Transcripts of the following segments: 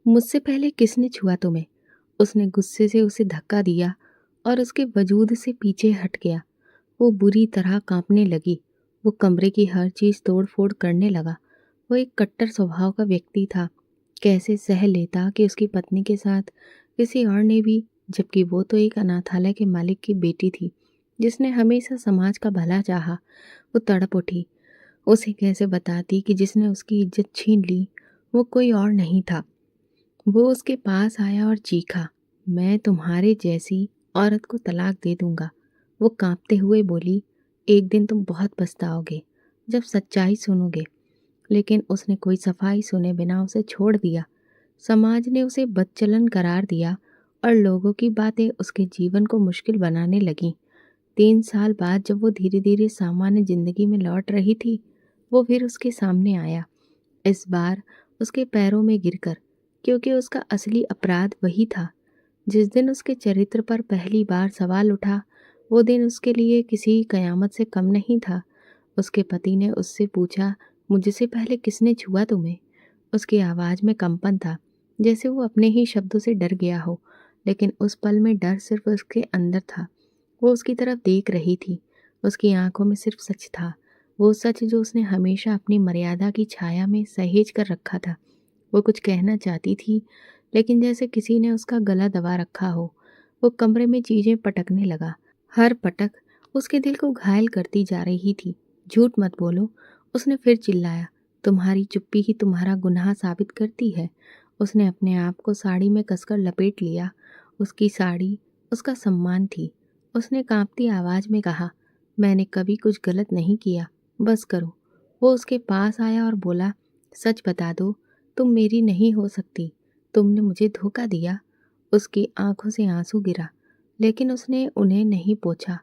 मुझसे पहले किसने छुआ तुम्हें? उसने गुस्से से उसे धक्का दिया और उसके वजूद से पीछे हट गया। वो बुरी तरह कांपने लगी। वो कमरे की हर चीज तोड़ फोड़ करने लगा। वो एक कट्टर स्वभाव का व्यक्ति था। कैसे सह लेता कि उसकी पत्नी के साथ किसी और ने भी, जबकि वो तो एक अनाथालय के मालिक की बेटी थी जिसने हमेशा समाज का भला चाहा। वो तड़प उठी। उसे कैसे बताती कि जिसने उसकी इज्जत छीन ली वो कोई और नहीं था। वो उसके पास आया और चीखा, मैं तुम्हारे जैसी औरत को तलाक दे दूंगा। वो कांपते हुए बोली, एक दिन तुम बहुत पछताओगे जब सच्चाई सुनोगे। लेकिन उसने कोई सफाई सुने बिना उसे छोड़ दिया। समाज ने उसे बदचलन करार दिया और लोगों की बातें उसके जीवन को मुश्किल बनाने लगीं। 3 साल बाद जब वो धीरे धीरे सामान्य जिंदगी में लौट रही थी, वो फिर उसके सामने आया। इस बार उसके पैरों में गिरकर, क्योंकि उसका असली अपराध वही था। जिस दिन उसके चरित्र पर पहली बार सवाल उठा, वो दिन उसके लिए किसी कयामत से कम नहीं था। उसके पति ने उससे पूछा, मुझसे पहले किसने छुआ तुम्हें? उसकी आवाज़ में कंपन था, जैसे वो अपने ही शब्दों से डर गया हो। लेकिन उस पल में डर सिर्फ उसके अंदर था। वो उसकी तरफ देख रही थी। उसकी आंखों में सिर्फ सच था। वो सच जो उसने हमेशा अपनी मर्यादा की छाया में सहेज कर रखा था। वो कुछ कहना चाहती थी, लेकिन जैसे किसी ने उसका गला दबा रखा हो। वो कमरे में चीजें पटकने लगा। हर पटक उसके दिल को घायल करती जा रही थी। झूठ मत बोलो, उसने फिर चिल्लाया। तुम्हारी चुप्पी ही तुम्हारा गुनाह साबित करती है। उसने अपने आप को साड़ी में कसकर लपेट लिया। उसकी साड़ी उसका सम्मान थी। उसने कांपती आवाज में कहा, मैंने कभी कुछ गलत नहीं किया, बस करो। वो उसके पास आया और बोला, सच बता दो, तुम मेरी नहीं हो सकती। तुमने मुझे धोखा दिया। उसकी आंखों से आंसू गिरा, लेकिन उसने उन्हें नहीं पोंछा।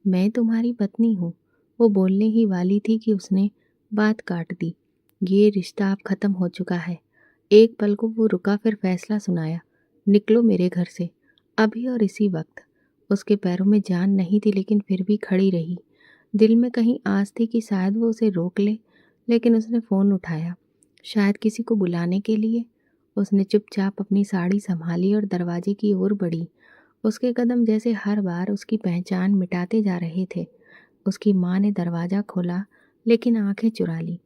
मैं तुम्हारी पत्नी हूँ। वो बोलने ही वाली थी कि उसने बात काट दी। ये रिश्ता अब खत्म हो चुका है। एक पल को वो रुका, फिर फैसला सुनाया, निकलो मेरे घर से, अभी और इसी वक्त। उसके पैरों में जान नहीं थी, लेकिन फिर भी खड़ी रही। दिल में कहीं आस थी कि शायद वो उसे रोक ले, लेकिन उसने फ़ोन उठाया, शायद किसी को बुलाने के लिए। उसने चुपचाप अपनी साड़ी संभाली और दरवाजे की ओर बढ़ी। उसके कदम जैसे हर बार उसकी पहचान मिटाते जा रहे थे। उसकी माँ ने दरवाज़ा खोला, लेकिन आंखें चुरा ली,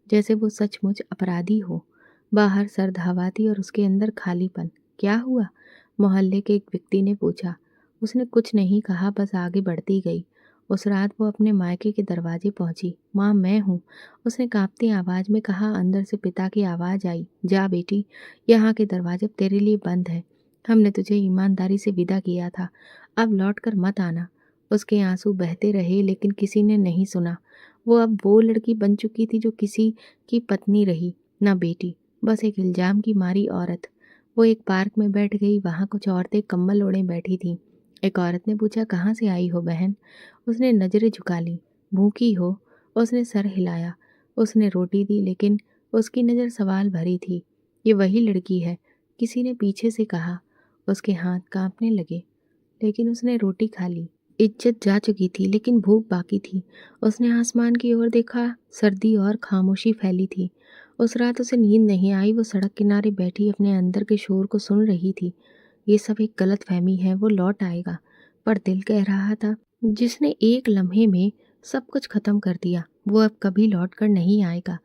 जैसे वो सचमुच अपराधी हो। बाहर सर्द हवा थी और उसके अंदर खालीपन। क्या हुआ? मोहल्ले के एक व्यक्ति ने पूछा। उसने कुछ नहीं कहा, बस आगे बढ़ती गई। उस रात वो अपने मायके के दरवाजे पहुंची। माँ, मैं हूँ, उसने कांपती आवाज़ में कहा। अंदर से पिता की आवाज़ आई, जा बेटी, यहाँ के दरवाजे अब तेरे लिए बंद है। हमने तुझे ईमानदारी से विदा किया था, अब लौट कर मत आना। उसके आंसू बहते रहे, लेकिन किसी ने नहीं सुना। वो अब वो लड़की बन चुकी थी जो किसी की पत्नी रही ना बेटी, बस एक इल्जाम की मारी औरत। वो एक पार्क में बैठ गई। वहाँ कुछ औरतें कम्बल ओढ़े बैठी थीं। एक औरत ने पूछा, कहाँ से आई हो बहन? उसने नजरें झुका ली। भूखी हो? उसने सर हिलाया। उसने रोटी दी, लेकिन उसकी नज़र सवाल भरी थी। ये वही लड़की है, किसी ने पीछे से कहा। उसके हाथ कांपने लगे, लेकिन उसने रोटी खा ली। इज्जत जा चुकी थी, लेकिन भूख बाकी थी। उसने आसमान की ओर देखा। सर्दी और खामोशी फैली थी। उस रात उसे नींद नहीं आई। वो सड़क किनारे बैठी अपने अंदर के शोर को सुन रही थी। ये सब एक गलत फहमी है, वो लौट आएगा। पर दिल कह रहा था, जिसने एक लम्हे में सब कुछ खत्म कर दिया, वो अब कभी लौट कर नहीं आएगा।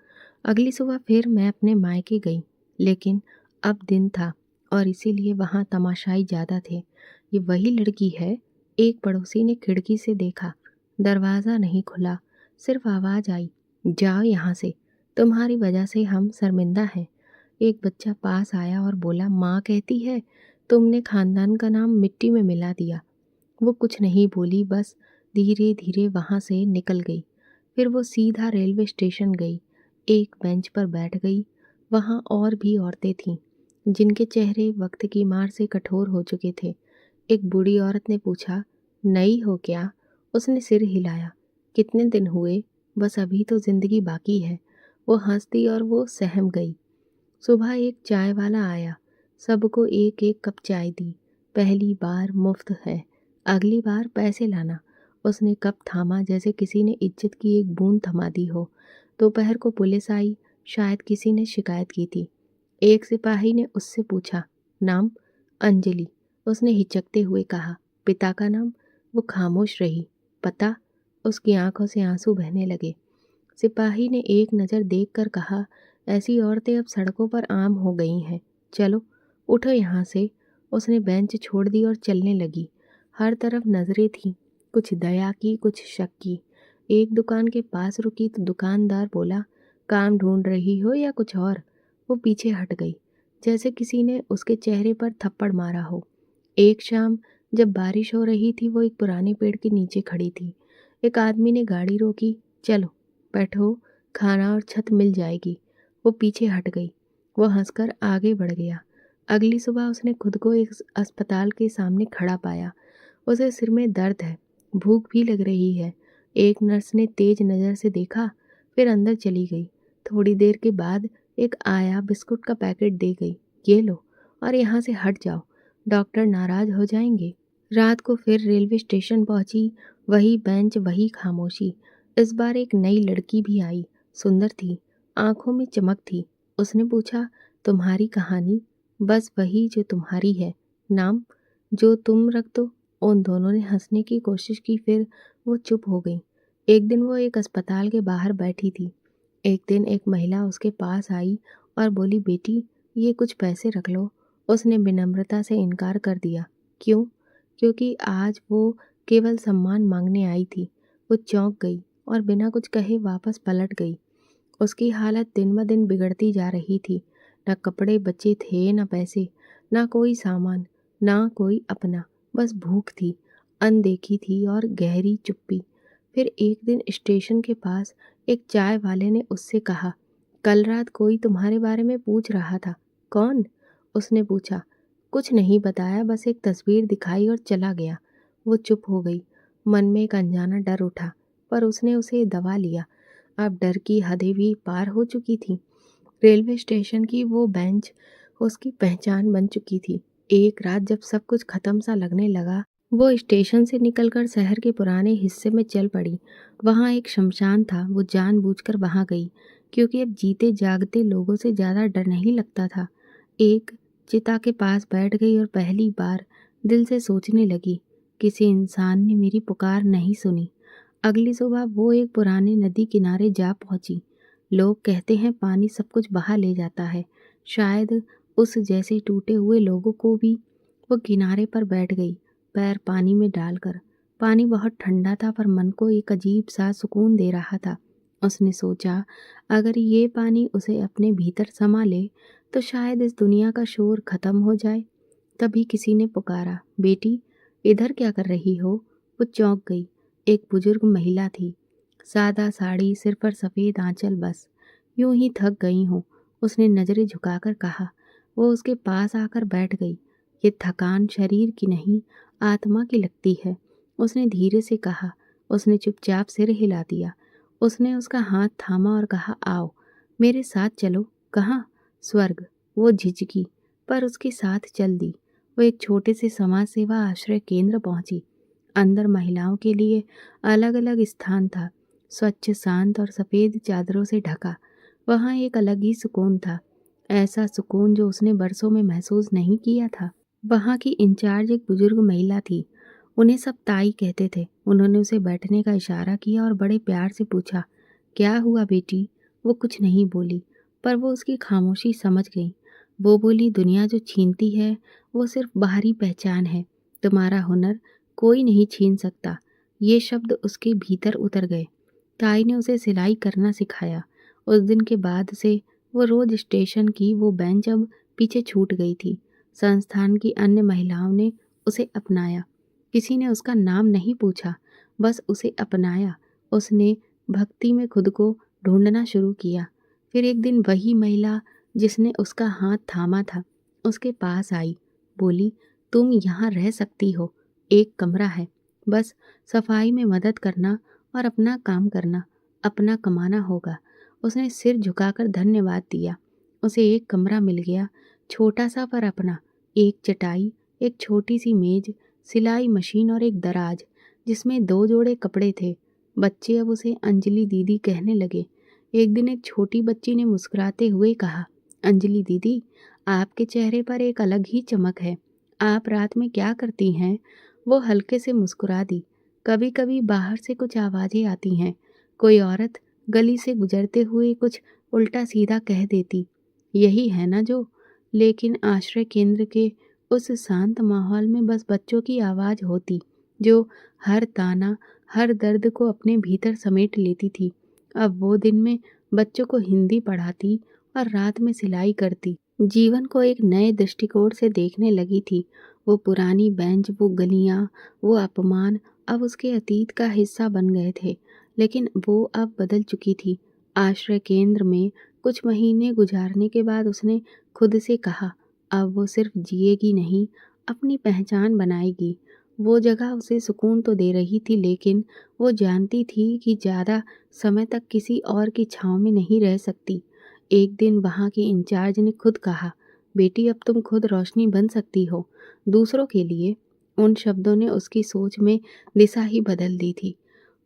अगली सुबह फिर मैं अपने मायके गई, लेकिन अब दिन था और इसीलिए वहाँ तमाशाई ज़्यादा थे। ये वही लड़की है? एक पड़ोसी ने खिड़की से देखा। दरवाज़ा नहीं खुला, सिर्फ आवाज़ आई, जाओ यहाँ से, तुम्हारी वजह से हम शर्मिंदा हैं। एक बच्चा पास आया और बोला, माँ कहती है तुमने खानदान का नाम मिट्टी में मिला दिया। वो कुछ नहीं बोली, बस धीरे धीरे वहाँ से निकल गई। फिर वो सीधा रेलवे स्टेशन गई। एक बेंच पर बैठ गई। वहाँ और भी औरतें थीं, जिनके चेहरे वक्त की मार से कठोर हो चुके थे। एक बूढ़ी औरत ने पूछा, नई हो क्या? उसने सिर हिलाया। कितने दिन हुए? बस अभी तो जिंदगी बाकी है। वो हंस दी और वो सहम गई। सुबह एक चाय वाला आया, सबको एक एक कप चाय दी। पहली बार मुफ्त है, अगली बार पैसे लाना। उसने कप थामा जैसे किसी ने इज्जत की एक बूंद थमा दी हो। दोपहर को पुलिस आई, शायद किसी ने शिकायत की थी। एक सिपाही ने उससे पूछा, नाम? अंजलि, उसने हिचकते हुए कहा। पिता का नाम? वो खामोश रही। पता? उसकी आंखों से आंसू बहने लगे। सिपाही ने एक नज़र देखकर कहा, ऐसी औरतें अब सड़कों पर आम हो गई हैं। चलो, उठो यहाँ से। उसने बेंच छोड़ दी और चलने लगी। हर तरफ नजरें थीं, कुछ दया की, कुछ शक की। एक दुकान के पास रुकी तो दुकानदार बोला, काम ढूंढ रही हो या कुछ और? वो पीछे हट गई, जैसे किसी ने उसके चेहरे पर थप्पड़ मारा हो। एक शाम जब बारिश हो रही थी, वो एक पुराने पेड़ के नीचे खड़ी थी। एक आदमी ने गाड़ी रोकी। चलो बैठो, खाना और छत मिल जाएगी। वो पीछे हट गई। वो हंसकर आगे बढ़ गया। अगली सुबह उसने खुद को एक अस्पताल के सामने खड़ा पाया। उसे सिर में दर्द है, भूख भी लग रही है। एक नर्स ने तेज नज़र से देखा, फिर अंदर चली गई। थोड़ी देर के बाद एक आया बिस्कुट का पैकेट दे गई। ये लो और यहाँ से हट जाओ, डॉक्टर नाराज हो जाएंगे। रात को फिर रेलवे स्टेशन पहुंची। वही बेंच, वही खामोशी। इस बार एक नई लड़की भी आई। सुंदर थी, आंखों में चमक थी। उसने पूछा, तुम्हारी कहानी? बस वही जो तुम्हारी है। नाम? जो तुम रख दो। उन दोनों ने हंसने की कोशिश की, फिर वो चुप हो गई। एक दिन वो एक अस्पताल के बाहर बैठी थी। एक दिन एक महिला उसके पास आई और बोली, बेटी ये कुछ पैसे रख लो। उसने विनम्रता से इनकार कर दिया। क्यों? क्योंकि आज वो केवल सम्मान मांगने आई थी। वो चौंक गई और बिना कुछ कहे वापस पलट गई। उसकी हालत दिन ब दिन बिगड़ती जा रही थी। न कपड़े बचे थे, न पैसे, न कोई सामान, न कोई अपना। बस भूख थी, अनदेखी थी और गहरी चुप्पी। फिर एक दिन स्टेशन के पास एक चाय वाले ने उससे कहा, कल रात कोई तुम्हारे बारे में पूछ रहा था। कौन? उसने पूछा। कुछ नहीं बताया, बस एक तस्वीर दिखाई और चला गया। वो चुप हो गई। मन में एक अनजाना डर उठा, पर उसने उसे दबा लिया। अब डर की हदें भी पार हो चुकी थी। रेलवे स्टेशन की वो बेंच उसकी पहचान बन चुकी थी। एक रात जब सब कुछ खत्म सा लगने लगा, वो स्टेशन से निकलकर शहर के पुराने हिस्से में चल पड़ी। वहाँ एक शमशान था। वो जानबूझकर वहाँ गई, क्योंकि अब जीते जागते लोगों से ज़्यादा डर नहीं लगता था। एक चिता के पास बैठ गई और पहली बार दिल से सोचने लगी, किसी इंसान ने मेरी पुकार नहीं सुनी। अगली सुबह वो एक पुराने नदी किनारे जा पहुंची। लोग कहते हैं पानी सब कुछ बहा ले जाता है। शायद उस जैसे टूटे हुए लोगों को भी। वो किनारे पर बैठ गई, पैर पानी में डालकर। पानी बहुत ठंडा था, पर मन को एक अजीब सा सुकून दे रहा था। उसने सोचा, अगर ये पानी उसे अपने भीतर समा ले तो शायद इस दुनिया का शोर खत्म हो जाए। तभी किसी ने पुकारा, बेटी इधर क्या कर रही हो? वो चौंक गई। एक बुजुर्ग महिला थी। सादा साड़ी, सिर पर सफ़ेद आंचल। बस यूं ही थक गई हूँ, उसने नज़रें झुकाकर कहा। वो उसके पास आकर बैठ गई। ये थकान शरीर की नहीं, आत्मा की लगती है, उसने धीरे से कहा। उसने चुपचाप सिर हिला दिया। उसने उसका हाथ थामा और कहा, आओ मेरे साथ चलो। कहाँ? स्वर्ग। वो झिझकी, पर उसके साथ चल दी। वो एक छोटे से समाज सेवा आश्रय केंद्र पहुंची। अंदर महिलाओं के लिए अलग अलग स्थान था, स्वच्छ, शांत और सफ़ेद चादरों से ढका। वहाँ एक अलग ही सुकून था, ऐसा सुकून जो उसने बरसों में महसूस नहीं किया था। वहाँ की इंचार्ज एक बुजुर्ग महिला थी। उन्हें सब ताई कहते थे। उन्होंने उसे बैठने का इशारा किया और बड़े प्यार से पूछा, क्या हुआ बेटी? वो कुछ नहीं बोली, पर वो उसकी खामोशी समझ गई। वो बोली, दुनिया जो छीनती है वो सिर्फ बाहरी पहचान है, तुम्हारा हुनर कोई नहीं छीन सकता। ये शब्द उसके भीतर उतर गए। ताई ने उसे सिलाई करना सिखाया। उस दिन के बाद से वो रोज स्टेशन की वो बेंच अब पीछे छूट गई थी। संस्थान की अन्य महिलाओं ने उसे अपनाया। किसी ने उसका नाम नहीं पूछा, बस उसे अपनाया। उसने भक्ति में खुद को ढूंढना शुरू किया। फिर एक दिन वही महिला जिसने उसका हाथ थामा था उसके पास आई। बोली, तुम यहाँ रह सकती हो, एक कमरा है, बस सफाई में मदद करना और अपना काम करना, अपना कमाना होगा। उसने सिर झुकाकर धन्यवाद दिया। उसे एक कमरा मिल गया, छोटा सा पर अपना। एक चटाई, एक छोटी सी मेज, सिलाई मशीन और एक दराज जिसमें 2 जोड़े कपड़े थे। बच्चे अब उसे अंजलि दीदी कहने लगे। एक दिन एक छोटी बच्ची ने मुस्कुराते हुए कहा, अंजलि दीदी, आपके चेहरे पर एक अलग ही चमक है। आप रात में क्या करती हैं? वो हल्के से मुस्कुरा दी। कभी कभी बाहर से कुछ आवाजें आती हैं। कोई औरत गली से गुजरते हुए कुछ उल्टा सीधा कह देती। यही है ना जो। लेकिन आश्रय केंद्र के उस शांत माहौल में बस बच्चों की आवाज होती, जो हर ताना, हर दर्द को अपने भीतर समेट लेती थी। अब वो दिन में बच्चों को हिंदी पढ़ाती और रात में सिलाई करती। जीवन को एक नए दृष्टिकोण से देखने लगी थी। वो पुरानी बेंच, वो गलियां, वो अपमान अब उसके अतीत का हिस्सा बन गए थे। लेकिन वो अब बदल चुकी थी। आश्रय केंद्र में कुछ महीने गुजारने के बाद उसने खुद से कहा, अब वो सिर्फ जिएगी नहीं, अपनी पहचान बनाएगी। वो जगह उसे सुकून तो दे रही थी, लेकिन वो जानती थी कि ज़्यादा समय तक किसी और की छाँव में नहीं रह सकती। एक दिन वहाँ के इंचार्ज ने खुद कहा, बेटी अब तुम खुद रोशनी बन सकती हो, दूसरों के लिए। उन शब्दों ने उसकी सोच में दिशा ही बदल दी थी।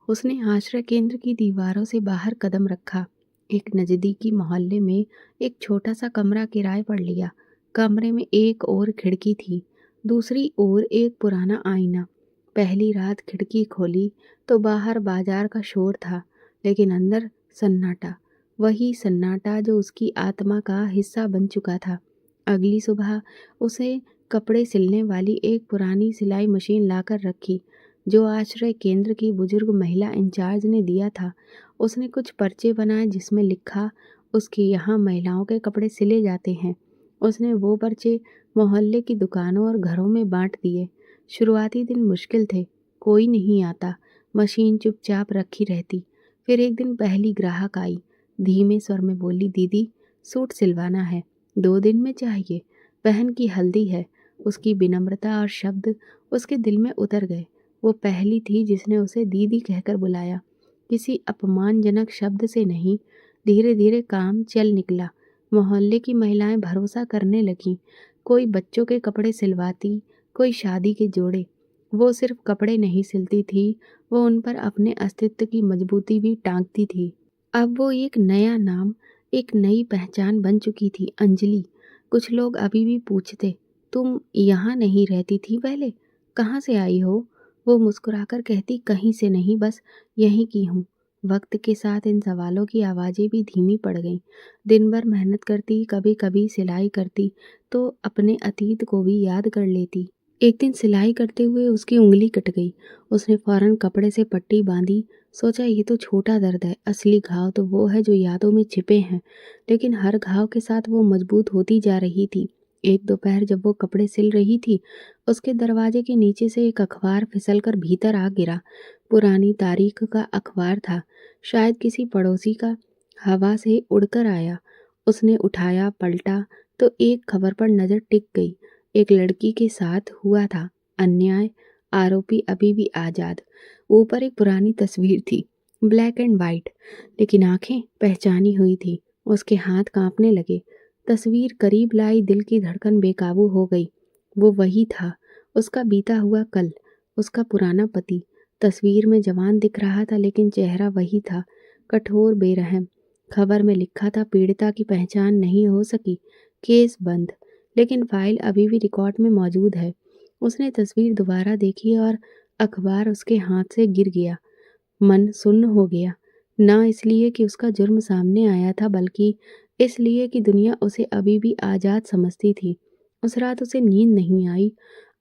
उसने आश्रय केंद्र की दीवारों से बाहर कदम रखा। एक नज़दीकी मोहल्ले में एक छोटा सा कमरा किराए पर लिया। कमरे में एक और खिड़की थी, दूसरी ओर एक पुराना आईना। पहली रात खिड़की खोली तो बाहर बाजार का शोर था, लेकिन अंदर सन्नाटा। वही सन्नाटा जो उसकी आत्मा का हिस्सा बन चुका था। अगली सुबह उसे कपड़े सिलने वाली एक पुरानी सिलाई मशीन लाकर रखी, जो आश्रय केंद्र की बुजुर्ग महिला इंचार्ज ने दिया था। उसने कुछ पर्चे बनाए जिसमें लिखा, उसके यहाँ महिलाओं के कपड़े सिले जाते हैं। उसने वो पर्चे मोहल्ले की दुकानों और घरों में बांट दिए। शुरुआती दिन मुश्किल थे, कोई नहीं आता, मशीन चुपचाप रखी रहती। फिर एक दिन पहली ग्राहक आई, धीमे स्वर में बोली, दीदी सूट सिलवाना है, 2 दिन में चाहिए, बहन की हल्दी है। उसकी विनम्रता और शब्द उसके दिल में उतर गए। वो पहली थी जिसने उसे दीदी कहकर बुलाया, किसी अपमानजनक शब्द से नहीं। धीरे धीरे काम चल निकला। मोहल्ले की महिलाएं भरोसा करने लगीं। कोई बच्चों के कपड़े सिलवाती, कोई शादी के जोड़े। वो सिर्फ कपड़े नहीं सिलती थी, वो उन पर अपने अस्तित्व की मजबूती भी टांगती थी। अब वो एक नया नाम, एक नई पहचान बन चुकी थी, अंजलि। कुछ लोग अभी भी पूछते, तुम यहाँ नहीं रहती थी पहले, कहाँ से आई हो? वो मुस्कुराकर कहती, कहीं से नहीं, बस यहीं की हूँ। वक्त के साथ इन सवालों की आवाज़ें भी धीमी पड़ गईं। दिन भर मेहनत करती, कभी कभी सिलाई करती, तो अपने अतीत को भी याद कर लेती। एक दिन सिलाई करते हुए उसकी उंगली कट गई। उसने फौरन कपड़े से पट्टी बांधी। सोचा, ये तो छोटा दर्द है, असली घाव तो वो है जो यादों में छिपे हैं। लेकिन हर घाव के साथ वो मजबूत होती जा रही थी। एक दोपहर जब वो कपड़े सिल रही थी, उसके दरवाजे के नीचे से एक अखबार फिसलकर भीतर आ गिरा। पुरानी तारीख का अखबार था, शायद किसी पड़ोसी का, हवा से उड़कर आया। उसने उठाया, पलटा तो एक खबर पर नजर टिक गई। एक लड़की के साथ हुआ था अन्याय, आरोपी अभी भी आजाद। ऊपर एक पुरानी तस्वीर थी, ब्लैक एंड वाइट, लेकिन आंखें पहचानी हुई थी। उसके हाथ कांपने लगे। तस्वीर करीब लाई, दिल की धड़कन बेकाबू हो गई। वो वही था, उसका बीता हुआ कल, उसका पुराना पति। तस्वीर में जवान दिख रहा था, लेकिन चेहरा वही था, कठोर, बेरहम। खबर में लिखा था, पीड़िता की पहचान नहीं हो सकी, केस बंद, लेकिन फाइल अभी भी रिकॉर्ड में मौजूद है। उसने तस्वीर दोबारा देखी और अखबार उसके हाथ से गिर गया। मन सुन्न हो गया, ना इसलिए कि उसका जुर्म सामने आया था, बल्कि इसलिए कि दुनिया उसे अभी भी आज़ाद समझती थी। उस रात उसे नींद नहीं आई।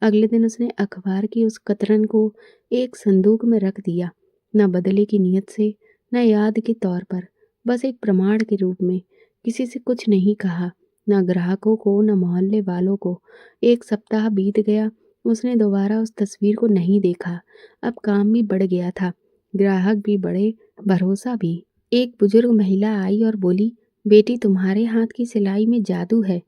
अगले दिन उसने अखबार की उस कतरन को एक संदूक में रख दिया, न बदले की नीयत से, न याद के तौर पर, बस एक प्रमाण के रूप में। किसी से कुछ नहीं कहा, न ग्राहकों को, न मोहल्ले वालों को। एक सप्ताह बीत गया, उसने दोबारा उस तस्वीर को नहीं देखा। अब काम भी बढ़ गया था, ग्राहक भी बढ़े, भरोसा भी। एक बुजुर्ग महिला आई और बोली, बेटी तुम्हारे हाथ की सिलाई में जादू है।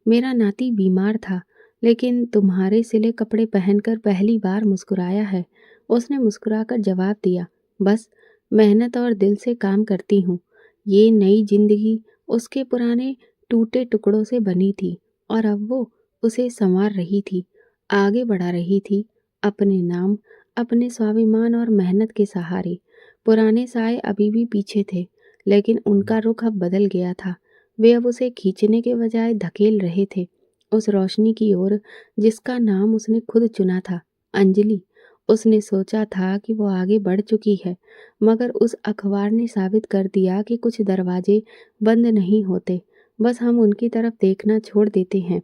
मेरा नाती बीमार था, लेकिन तुम्हारे सिले कपड़े पहनकर पहली बार मुस्कुराया है। उसने मुस्कुराकर जवाब दिया, बस मेहनत और दिल से काम करती हूँ। ये नई जिंदगी उसके पुराने टूटे टुकड़ों से बनी थी, और अब वो उसे संवार रही थी, आगे बढ़ा रही थी, अपने नाम, अपने स्वाभिमान और मेहनत के सहारे। पुराने साए अभी भी पीछे थे, लेकिन उनका रुख अब बदल गया था। वे अब उसे खींचने के बजाय धकेल रहे थे, उस रोशनी की ओर जिसका नाम उसने खुद चुना था, अंजलि। उसने सोचा था कि वो आगे बढ़ चुकी है, मगर उस अखबार ने साबित कर दिया कि कुछ दरवाजे बंद नहीं होते, बस हम उनकी तरफ देखना छोड़ देते हैं।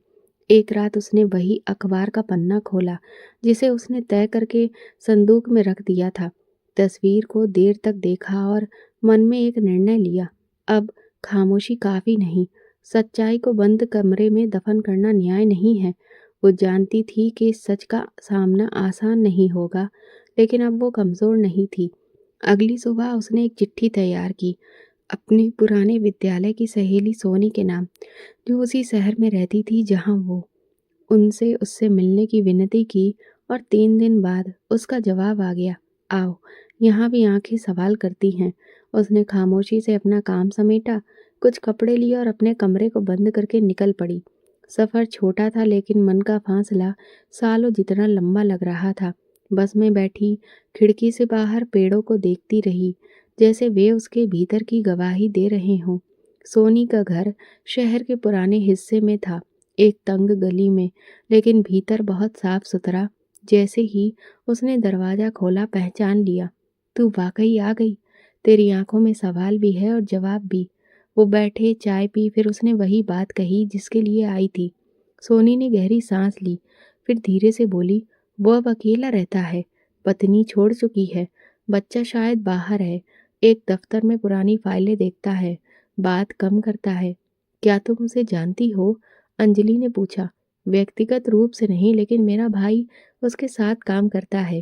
एक रात उसने वही अखबार का पन्ना खोला जिसे उसने तय करके संदूक में रख दिया था। तस्वीर को देर तक देखा और मन में एक निर्णय लिया। अब खामोशी काफी नहीं, सच्चाई को बंद कमरे में दफन करना न्याय नहीं है। वो जानती थी कि इस सच का सामना आसान नहीं होगा, लेकिन अब वो कमजोर नहीं थी। अगली सुबह उसने एक चिट्ठी तैयार की, अपने पुराने विद्यालय की सहेली सोनी के नाम, जो उसी शहर में रहती थी जहां वो। उनसे उससे मिलने की विनती की और 3 दिन बाद उसका जवाब आ गया। आओ, यहाँ भी आंखें सवाल करती हैं। उसने खामोशी से अपना काम समेटा, कुछ कपड़े लिए और अपने कमरे को बंद करके निकल पड़ी। सफ़र छोटा था, लेकिन मन का फासला सालों जितना लंबा लग रहा था। बस में बैठी खिड़की से बाहर पेड़ों को देखती रही, जैसे वे उसके भीतर की गवाही दे रहे हों। सोनी का घर शहर के पुराने हिस्से में था, एक तंग गली में, लेकिन भीतर बहुत साफ सुथरा। जैसे ही उसने दरवाज़ा खोला, पहचान लिया। तू वाकई आ गई। तेरी आंखों में सवाल भी है और जवाब भी। वो बैठे, चाय पी, फिर उसने वही बात कही जिसके लिए आई थी। सोनी ने गहरी सांस ली, फिर धीरे से बोली, वो अब अकेला रहता है, पत्नी छोड़ चुकी है, बच्चा शायद बाहर है, एक दफ्तर में पुरानी फाइलें देखता है, बात कम करता है। क्या तुम उसे जानती हो? अंजलि ने पूछा। व्यक्तिगत रूप से नहीं, लेकिन मेरा भाई उसके साथ काम करता है।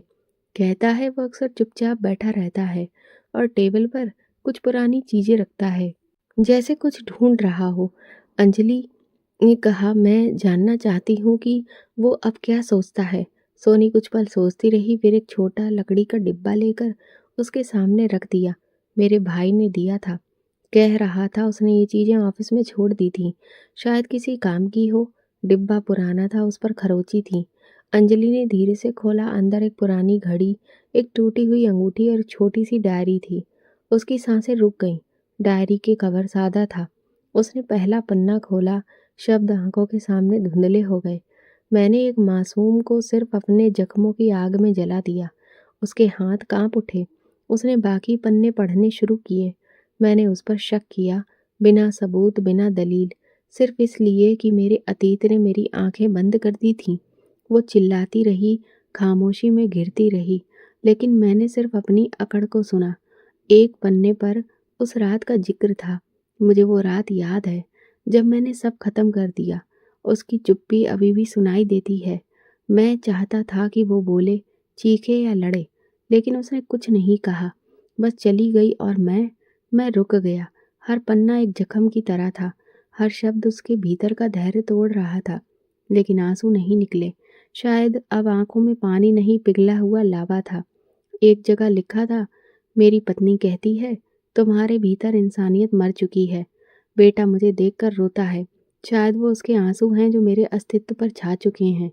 कहता है वो अक्सर चुपचाप बैठा रहता है और टेबल पर कुछ पुरानी चीजें रखता है, जैसे कुछ ढूंढ रहा हो। अंजलि ने कहा, मैं जानना चाहती हूँ कि वो अब क्या सोचता है। सोनी कुछ पल सोचती रही, फिर एक छोटा लकड़ी का डिब्बा लेकर उसके सामने रख दिया। मेरे भाई ने दिया था, कह रहा था उसने ये चीजें ऑफिस में छोड़ दी थी, शायद किसी काम की हो। डिब्बा पुराना था, उस पर खरोची थी। अंजलि ने धीरे से खोला, अंदर एक पुरानी घड़ी, एक टूटी हुई अंगूठी और छोटी सी डायरी थी। उसकी सांसें रुक गईं। डायरी के कवर सादा था। उसने पहला पन्ना खोला, शब्द आंखों के सामने धुंधले हो गए। मैंने एक मासूम को सिर्फ अपने जख्मों की आग में जला दिया। उसके हाथ कांप उठे। उसने बाकी पन्ने पढ़ने शुरू किए। मैंने उस पर शक किया, बिना सबूत, बिना दलील, सिर्फ इसलिए कि मेरे अतीत ने मेरी आंखें बंद कर दी थीं। वो चिल्लाती रही, खामोशी में घिरती रही, लेकिन मैंने सिर्फ अपनी अकड़ को सुना। एक पन्ने पर उस रात का जिक्र था। मुझे वो रात याद है, जब मैंने सब खत्म कर दिया। उसकी चुप्पी अभी भी सुनाई देती है। मैं चाहता था कि वो बोले, चीखे या लड़े, लेकिन उसने कुछ नहीं कहा, बस चली गई और मैं रुक गया। हर पन्ना एक जख्म की तरह था, हर शब्द उसके भीतर का धैर्य तोड़ रहा था, लेकिन आंसू नहीं निकले। शायद अब आंखों में पानी नहीं, पिघला हुआ लावा था। एक जगह लिखा था, मेरी पत्नी कहती है तुम्हारे भीतर इंसानियत मर चुकी है। बेटा मुझे देखकर रोता है। शायद वो उसके आंसू हैं जो मेरे अस्तित्व पर छा चुके हैं।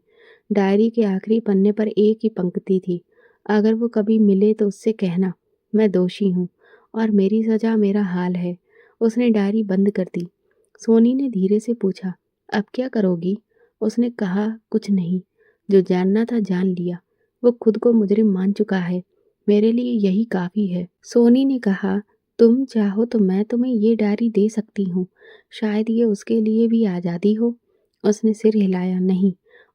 डायरी के आखिरी पन्ने पर एक ही पंक्ति थी, अगर वो कभी मिले तो उससे कहना मैं दोषी हूँ और मेरी सजा मेरा हाल है। उसने डायरी बंद कर दी। सोनी ने धीरे से पूछा, अब क्या करोगी? उसने कहा, कुछ नहीं, जो जानना था जान लिया। वो खुद को मुजरिम मान चुका है, मेरे लिए यही काफी है। सोनी ने कहा, तुम चाहो तो मैं तुम्हें ये डायरी दे सकती हूँ, शायद ये उसके लिए भी आज़ादी हो। उसने सिर हिलाया, नहीं,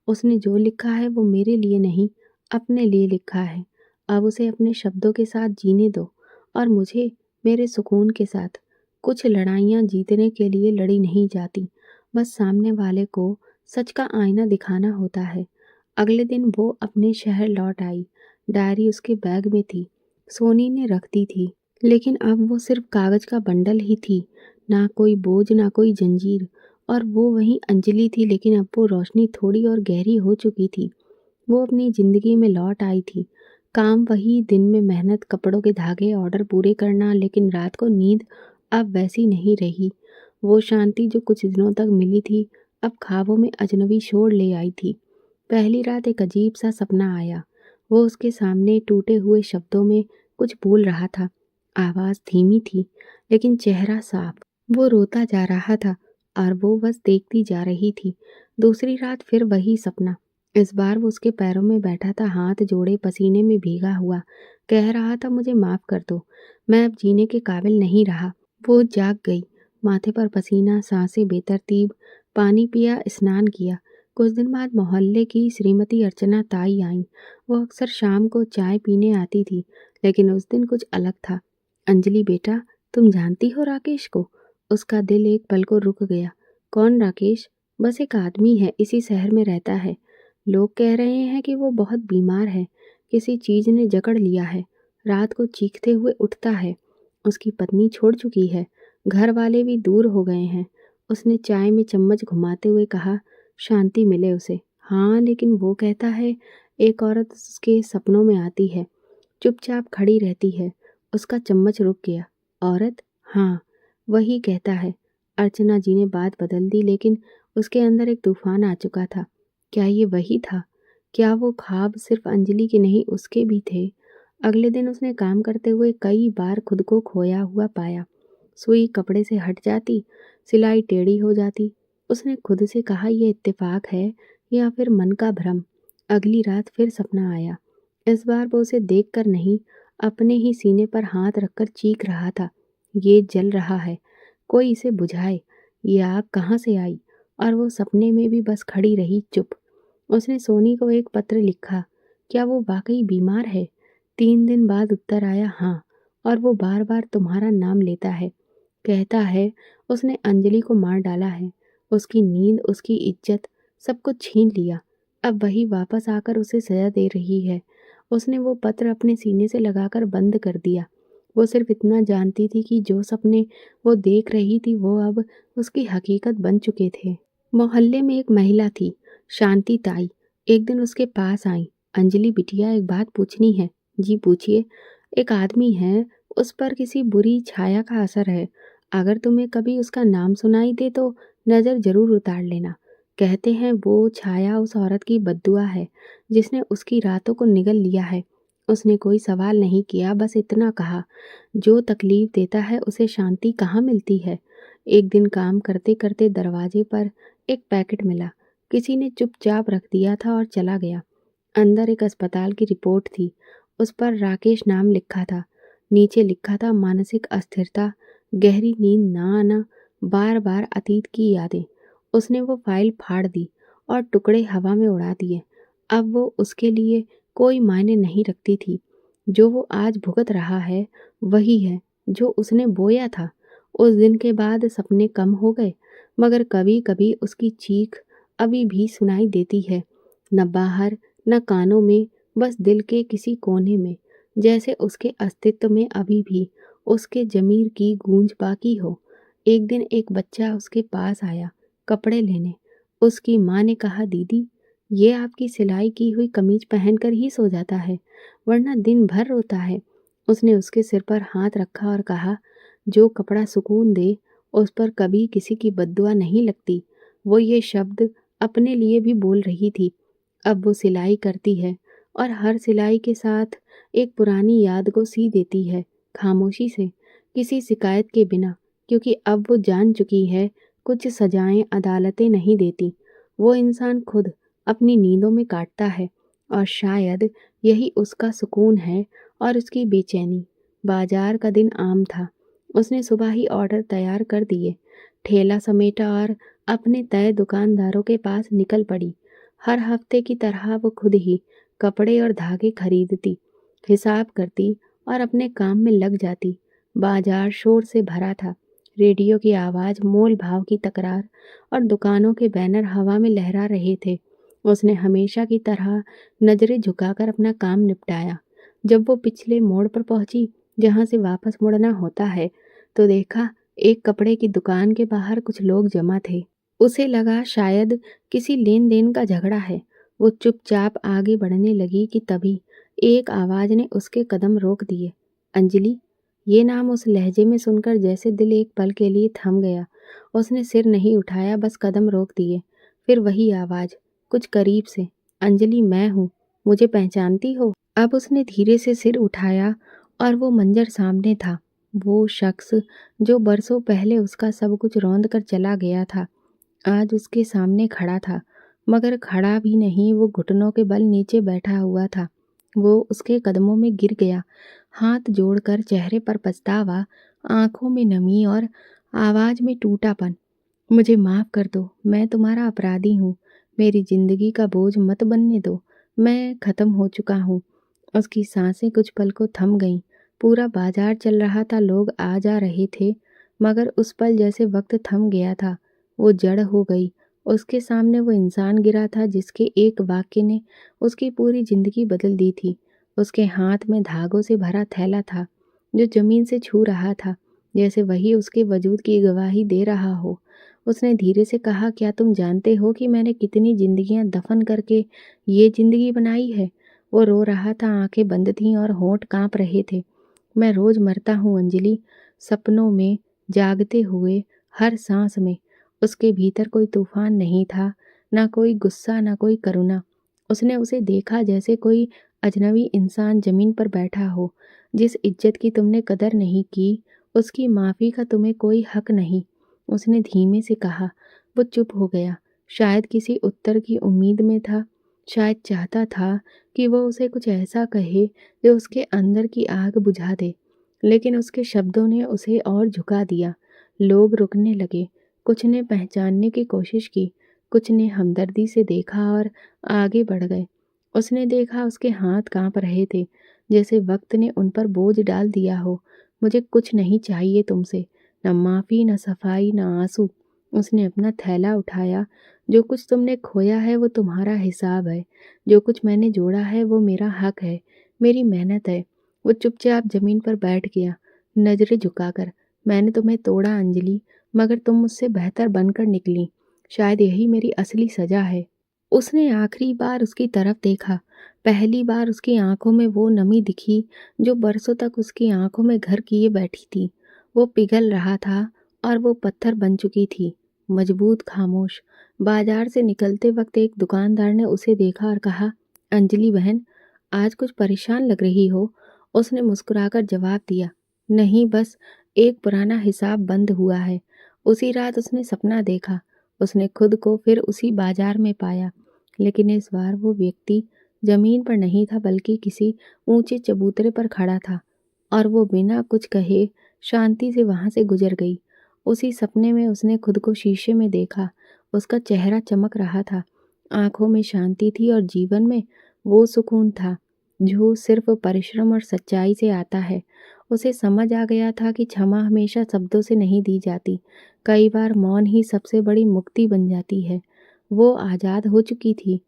उसने जो लिखा है वो मेरे लिए नहीं, अपने लिए लिखा है। अब उसे अपने शब्दों के साथ जीने दो और मुझे मेरे सुकून के साथ। कुछ लड़ाइयाँ जीतने के लिए लड़ी नहीं जाती, बस सामने वाले को सच का आईना दिखाना होता है। अगले दिन वो अपने शहर लौट आई। डायरी उसके बैग में थी, सोनी ने रख दी थी, लेकिन अब वो सिर्फ कागज का बंडल ही थी, ना कोई बोझ, ना कोई जंजीर। और वो वही अंजलि थी, लेकिन अब वो रोशनी थोड़ी और गहरी हो चुकी थी। वो अपनी जिंदगी में लौट आई थी। काम वही, दिन में मेहनत, कपड़ों के धागे, ऑर्डर पूरे करना, लेकिन रात को नींद अब वैसी नहीं रही। वो शांति जो कुछ दिनों तक मिली थी, अब ख्वाबों में अजनबी शोर ले आई थी। पहली रात एक अजीब सा सपना आया। वो उसके सामने टूटे हुए शब्दों में कुछ बोल रहा था। आवाज़ धीमी थी, लेकिन चेहरा साफ। वो रोता जा रहा था और वो बस देखती जा रही थी। दूसरी रात फिर वही सपना। इस बार वो उसके पैरों में बैठा था, हाथ जोड़े, पसीने में भीगा हुआ। कह रहा था, मुझे माफ़ कर दो, मैं अब जीने के काबिल नहीं रहा। वो जाग गई। माथे पर पसीना, सांसें बेतरतीब। पानी पिया, स्नान किया। कुछ दिन बाद मोहल्ले की श्रीमती अर्चना ताई आईं। वो अक्सर शाम को चाय पीने आती थी, लेकिन उस दिन कुछ अलग था। अंजलि बेटा, तुम जानती हो राकेश को? उसका दिल एक पल को रुक गया। कौन राकेश? बस एक आदमी है, इसी शहर में रहता है। लोग कह रहे हैं कि वो बहुत बीमार है, किसी चीज ने जकड़ लिया है। रात को चीखते हुए उठता है। उसकी पत्नी छोड़ चुकी है, घर वाले भी दूर हो गए हैं। उसने चाय में चम्मच घुमाते हुए कहा, शांति मिले उसे। हाँ, लेकिन वो कहता है एक औरत उसके सपनों में आती है, चुपचाप खड़ी रहती है। उसका चम्मच रुक गया। औरत? हाँ, वही कहता है। अर्चना जी ने बात बदल दी, लेकिन उसके अंदर एक तूफान आ चुका था। क्या ये वही था? क्या वो ख्वाब सिर्फ अंजलि के नहीं, उसके भी थे? अगले दिन उसने काम करते हुए कई बार खुद को खोया हुआ पाया। सुई कपड़े से हट जाती, सिलाई टेढ़ी हो जाती। उसने खुद से कहा, यह इत्तेफाक है या फिर मन का भ्रम। अगली रात फिर सपना आया। इस बार वो उसे देखकर नहीं, अपने ही सीने पर हाथ रखकर चीख रहा था, ये जल रहा है, कोई इसे बुझाए। ये आग कहाँ से आई? और वो सपने में भी बस खड़ी रही, चुप। उसने सोनी को एक पत्र लिखा, क्या वो वाकई बीमार है? 3 दिन बाद उत्तर आया, हाँ, और वो बार बार तुम्हारा नाम लेता है। कहता है उसने अंजलि को मार डाला है, उसकी नींद, उसकी इज्जत, सब कुछ छीन लिया। अब वही वापस आकर उसे सजा दे रही है। उसने वो पत्र अपने सीने से लगाकर बंद कर दिया। वो सिर्फ इतना जानती थी कि जो सपने वो देख रही थी वो अब उसकी हकीकत बन चुके थे। मोहल्ले में एक महिला थी, शांति ताई। एक दिन उसके पास आई। अंजलि बिटिया, एक बात पूछनी है। जी पूछिए। एक आदमी है, उस पर किसी बुरी छाया का असर है। अगर तुम्हें कभी उसका नाम सुनाई दे तो नज़र जरूर उतार लेना। कहते हैं वो छाया उस औरत की बद्दुआ है जिसने उसकी रातों को निगल लिया है। उसने कोई सवाल नहीं किया, बस इतना कहा, जो तकलीफ देता है उसे शांति कहाँ मिलती है। एक दिन काम करते करते दरवाजे पर एक पैकेट मिला। किसी ने चुपचाप रख दिया था और चला गया। अंदर एक अस्पताल की रिपोर्ट थी। उस पर राकेश नाम लिखा था। नीचे लिखा था, मानसिक अस्थिरता, गहरी नींद ना आना, बार बार अतीत की यादें। उसने वो फाइल फाड़ दी और टुकड़े हवा में उड़ा दिए। अब वो उसके लिए कोई मायने नहीं रखती थी। जो वो आज भुगत रहा है वही है जो उसने बोया था। उस दिन के बाद सपने कम हो गए, मगर कभी कभी उसकी चीख अभी भी सुनाई देती है। न बाहर, न कानों में, बस दिल के किसी कोने में। जैसे उसके अस्तित्व में अभी भी उसके जमीर की गूंज बाकी हो। एक दिन एक बच्चा उसके पास आया, कपड़े लेने। उसकी माँ ने कहा, दीदी, ये आपकी सिलाई की हुई कमीज पहनकर ही सो जाता है, वरना दिन भर रोता है। उसने उसके सिर पर हाथ रखा और कहा, जो कपड़ा सुकून दे उस पर कभी किसी की बद्दुआ नहीं लगती। वो ये शब्द अपने लिए भी बोल रही थी। अब वो सिलाई करती है और हर सिलाई के साथ एक पुरानी याद को सी देती है, खामोशी से, किसी शिकायत के बिना, क्योंकि अब वो जान चुकी है कुछ सजाएं अदालतें नहीं देती। वो इंसान खुद अपनी नींदों में काटता है, और शायद यही उसका सुकून है और उसकी बेचैनी। बाजार का दिन आम था। उसने सुबह ही ऑर्डर तैयार कर दिए, ठेला समेटा और अपने तय दुकानदारों के पास निकल पड़ी। हर हफ्ते की तरह वो खुद ही कपड़े और धागे खरीदती, हिसाब करती और अपने काम में लग जाती। बाजार शोर से भरा था। रेडियो की आवाज़, मोल भाव की तकरार और दुकानों के बैनर हवा में लहरा रहे थे। उसने हमेशा की तरह नज़रें झुकाकर अपना काम निपटाया। जब वो पिछले मोड़ पर पहुंची, जहां से वापस मुड़ना होता है, तो देखा एक कपड़े की दुकान के बाहर कुछ लोग जमा थे। उसे लगा शायद किसी लेन देन का झगड़ा है। वो चुपचाप आगे बढ़ने लगी कि तभी एक आवाज ने उसके कदम रोक दिए। अंजलि। ये नाम उस लहजे में सुनकर जैसे दिल एक पल के लिए थम गया। उसने सिर नहीं उठाया, बस कदम रोक दिए। फिर वही आवाज, कुछ करीब से, अंजलि, मैं हूँ, मुझे पहचानती हो? अब उसने धीरे से सिर उठाया और वो मंजर सामने था। वो शख्स जो बरसों पहले उसका सब कुछ रौंद कर चला गया था, आज उसके सामने खड़ा था। मगर खड़ा भी नहीं, वो घुटनों के बल नीचे बैठा हुआ था। वो उसके कदमों में गिर गया, हाथ जोड़कर, चेहरे पर पछतावा, आंखों में नमी और आवाज में टूटापन। मुझे माफ़ कर दो, मैं तुम्हारा अपराधी हूँ। मेरी ज़िंदगी का बोझ मत बनने दो। मैं ख़त्म हो चुका हूँ। उसकी सांसें कुछ पल को थम गईं। पूरा बाजार चल रहा था, लोग आ जा रहे थे, मगर उस पल जैसे वक्त थम गया था। वो जड़ हो गई। उसके सामने वो इंसान गिरा था जिसके एक वाक्य ने उसकी पूरी ज़िंदगी बदल दी थी। उसके हाथ में धागों से भरा थैला था, जो ज़मीन से छू रहा था, जैसे वही उसके वजूद की गवाही दे रहा हो। उसने धीरे से कहा, क्या तुम जानते हो कि मैंने कितनी जिंदगियां दफन करके ये जिंदगी बनाई है? वो रो रहा था, आंखें बंद थीं और होंठ कांप रहे थे। मैं रोज मरता हूँ अंजलि, सपनों में, जागते हुए, हर सांस में। उसके भीतर कोई तूफान नहीं था, ना कोई गुस्सा, ना कोई करुणा। उसने उसे देखा जैसे कोई अजनबी इंसान जमीन पर बैठा हो। जिस इज्जत की तुमने कदर नहीं की, उसकी माफ़ी का तुम्हें कोई हक नहीं। उसने धीमे से कहा। वो चुप हो गया, शायद किसी उत्तर की उम्मीद में था, शायद चाहता था कि वो उसे कुछ ऐसा कहे जो उसके अंदर की आग बुझा दे। लेकिन उसके शब्दों ने उसे और झुका दिया। लोग रुकने लगे, कुछ ने पहचानने की कोशिश की, कुछ ने हमदर्दी से देखा और आगे बढ़ गए। उसने देखा उसके हाथ कांप रहे थे, जैसे वक्त ने उन पर बोझ डाल दिया हो। मुझे कुछ नहीं चाहिए तुमसे, न माफ़ी, न सफाई, न आंसू। उसने अपना थैला उठाया। जो कुछ तुमने खोया है वो तुम्हारा हिसाब है, जो कुछ मैंने जोड़ा है वो मेरा हक है, मेरी मेहनत है। वो चुपचाप जमीन पर बैठ गया, नजरें झुकाकर। मैंने तुम्हें तोड़ा अंजलि, मगर तुम मुझसे बेहतर बनकर निकली। शायद यही मेरी असली सजा है। उसने आखिरी बार उसकी तरफ देखा। पहली बार उसकी आंखों में वो नमी दिखी जो बरसों तक उसकी आंखों में घर किए बैठी थी। वो पिघल रहा था और वो पत्थर बन चुकी थी, मजबूत, खामोश। बाजार से निकलते वक्त एक दुकानदार ने उसे देखा और कहा, अंजलि बहन, आज कुछ परेशान लग रही हो। उसने मुस्कुराकर जवाब दिया, नहीं, बस एक पुराना हिसाब बंद हुआ है। उसी रात उसने सपना देखा। उसने खुद को फिर उसी बाजार में पाया, लेकिन इस बार वो व्यक्ति जमीन पर नहीं था, बल्कि किसी ऊंचे चबूतरे पर खड़ा था। और वो बिना कुछ कहे शांति से वहां से गुजर गई। उसी सपने में उसने खुद को शीशे में देखा। उसका चेहरा चमक रहा था, आंखों में शांति थी और जीवन में वो सुकून था जो सिर्फ परिश्रम और सच्चाई से आता है। उसे समझ आ गया था कि क्षमा हमेशा शब्दों से नहीं दी जाती, कई बार मौन ही सबसे बड़ी मुक्ति बन जाती है। वो आज़ाद हो चुकी थी।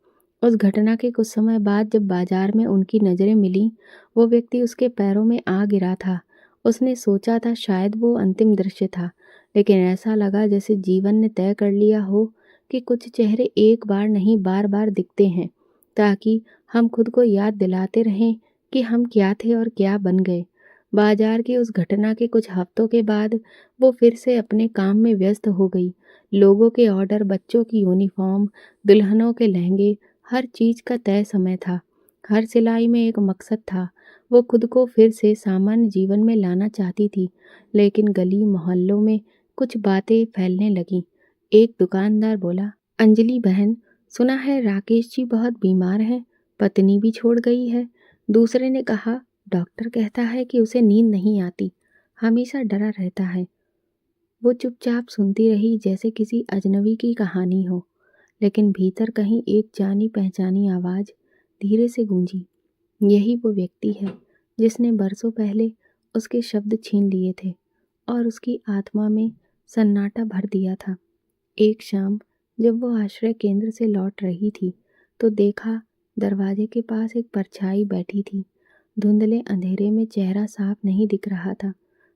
उस घटना के कुछ समय बाद जब बाजार में उनकी नज़रें मिलीं, वो व्यक्ति उसके पैरों में आ गिरा था। उसने सोचा था शायद वो अंतिम दृश्य था, लेकिन ऐसा लगा जैसे जीवन ने तय कर लिया हो कि कुछ चेहरे एक बार नहीं बार बार दिखते हैं, ताकि हम खुद को याद दिलाते रहें कि हम क्या थे और क्या बन गए। बाजार की उस घटना के कुछ हफ्तों के बाद वो फिर से अपने काम में व्यस्त हो गई। लोगों के ऑर्डर, बच्चों की यूनिफॉर्म, दुल्हनों के लहंगे, हर चीज का तय समय था। हर सिलाई में एक मकसद था। वो खुद को फिर से सामान्य जीवन में लाना चाहती थी, लेकिन गली मोहल्लों में कुछ बातें फैलने लगीं। एक दुकानदार बोला, अंजलि बहन, सुना है राकेश जी बहुत बीमार हैं, पत्नी भी छोड़ गई है। दूसरे ने कहा, डॉक्टर कहता है कि उसे नींद नहीं आती, हमेशा डरा रहता है। वो चुपचाप सुनती रही, जैसे किसी अजनबी की कहानी हो। लेकिन भीतर कहीं एक जानी पहचानी आवाज धीरे से गूंजी। यही वो व्यक्ति है जिसने बरसों पहले उसके शब्द छीन लिए थे और उसकी आत्मा में सन्नाटा भर दिया था। एक शाम जब वो आश्रय केंद्र से लौट रही थी, तो देखा, दरवाजे के पास एक परछाई बैठी थी। धुंधले अंधेरे में चेहरा साफ नहीं दिख रहा था,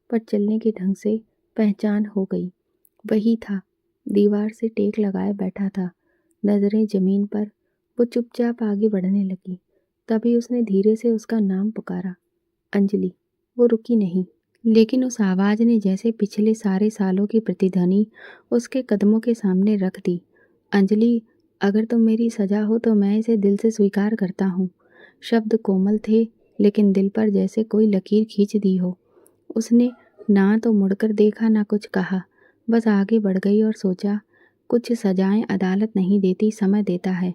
पर चलने के ढंग से पहचान हो गई। वही था, दीवार से टेक लगाए बैठा था, नजरें जमीन पर। वो चुपचाप आगे बढ़ने लगी। तभी उसने धीरे से उसका नाम पुकारा, अंजलि। वो रुकी नहीं, लेकिन उस आवाज ने जैसे पिछले सारे सालों की प्रतिध्वनि उसके कदमों के सामने रख दी। अंजलि, अगर तुम मेरी सजा हो तो मैं इसे दिल से स्वीकार करता हूँ। शब्द कोमल थे, लेकिन दिल पर जैसे कोई लकीर खींच दी हो। उसने ना तो मुड़कर देखा ना कुछ कहा, बस आगे बढ़ गई और सोचा कुछ सजाएं अदालत नहीं देती, समय देता है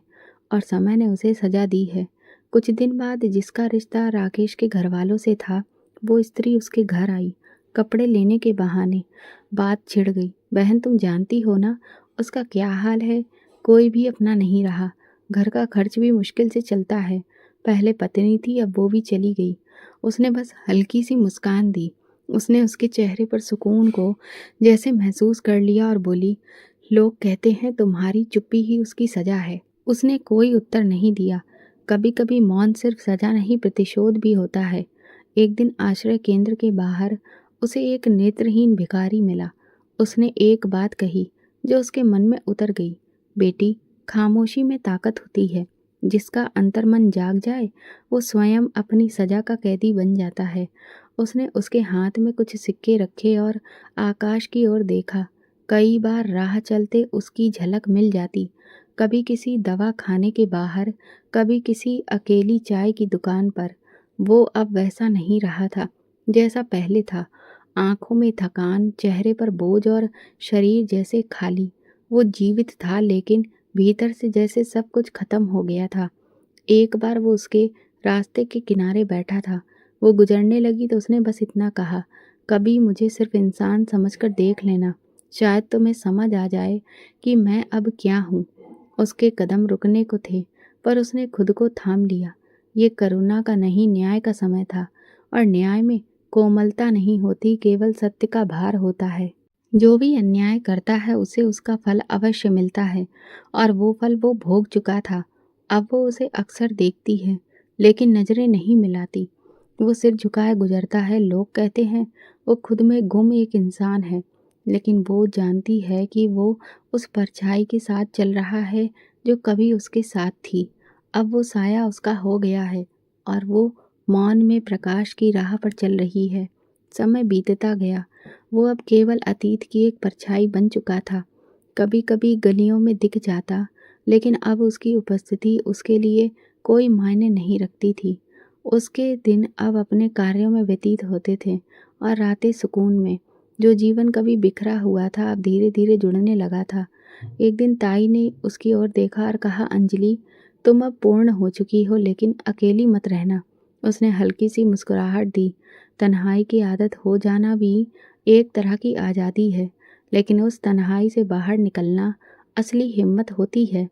और समय ने उसे सजा दी है। कुछ दिन बाद जिसका रिश्ता राकेश के घर वालों से था, वो स्त्री उसके घर आई कपड़े लेने के बहाने। बात छिड़ गई। बहन तुम जानती हो ना उसका क्या हाल है, कोई भी अपना नहीं रहा, घर का खर्च भी मुश्किल से चलता है। पहले पत्नी थी, अब वो भी चली गई। उसने बस हल्की सी मुस्कान दी। उसने उसके चेहरे पर सुकून को जैसे महसूस कर लिया और बोली, लोग कहते हैं तुम्हारी चुप्पी ही उसकी सजा है। उसने कोई उत्तर नहीं दिया। कभी कभी मौन सिर्फ सजा नहीं, प्रतिशोध भी होता है। एक दिन आश्रय केंद्र के बाहर उसे एक नेत्रहीन भिखारी मिला। उसने एक बात कही जो उसके मन में उतर गई, बेटी, खामोशी में ताकत होती है। जिसका अंतर्मन जाग जाए वो स्वयं अपनी सजा का कैदी बन जाता है। उसने उसके हाथ में कुछ सिक्के रखे और आकाश की ओर देखा। कई बार राह चलते उसकी झलक मिल जाती, कभी किसी दवा खाने के बाहर, कभी किसी अकेली चाय की दुकान पर। वो अब वैसा नहीं रहा था जैसा पहले था। आंखों में थकान, चेहरे पर बोझ और शरीर जैसे खाली। वो जीवित था लेकिन भीतर से जैसे सब कुछ खत्म हो गया था। एक बार वो उसके रास्ते के किनारे बैठा था। वो गुजरने लगी तो उसने बस इतना कहा, कभी मुझे सिर्फ इंसान समझकर देख लेना, शायद तुम्हें समझ आ जाए कि मैं अब क्या हूँ। उसके कदम रुकने को थे पर उसने खुद को थाम लिया। ये करुणा का नहीं, न्याय का समय था और न्याय में कोमलता नहीं होती, केवल सत्य का भार होता है। जो भी अन्याय करता है उसे उसका फल अवश्य मिलता है और वो फल वो भोग चुका था। अब वो उसे अक्सर देखती है लेकिन नजरें नहीं मिलाती। वो सिर झुकाए गुजरता है। लोग कहते हैं वो खुद में गुम एक इंसान है, लेकिन वो जानती है कि वो उस परछाई के साथ चल रहा है जो कभी उसके साथ थी। अब वो साया उसका हो गया है और वो मौन में प्रकाश की राह पर चल रही है। समय बीतता गया। वो अब केवल अतीत की एक परछाई बन चुका था। कभी कभी गलियों में दिख जाता, लेकिन अब उसकी उपस्थिति उसके लिए कोई मायने नहीं रखती थी। उसके दिन अब अपने कार्यों में व्यतीत होते थे और रातें सुकून में। जो जीवन कभी बिखरा हुआ था अब धीरे धीरे जुड़ने लगा था। एक दिन ताई ने उसकी ओर देखा और कहा, अंजलि, तुम अब पूर्ण हो चुकी हो, लेकिन अकेली मत रहना। उसने हल्की सी मुस्कुराहट दी। तन्हाई की आदत हो जाना भी एक तरह की आज़ादी है, लेकिन उस तन्हाई से बाहर निकलना असली हिम्मत होती है।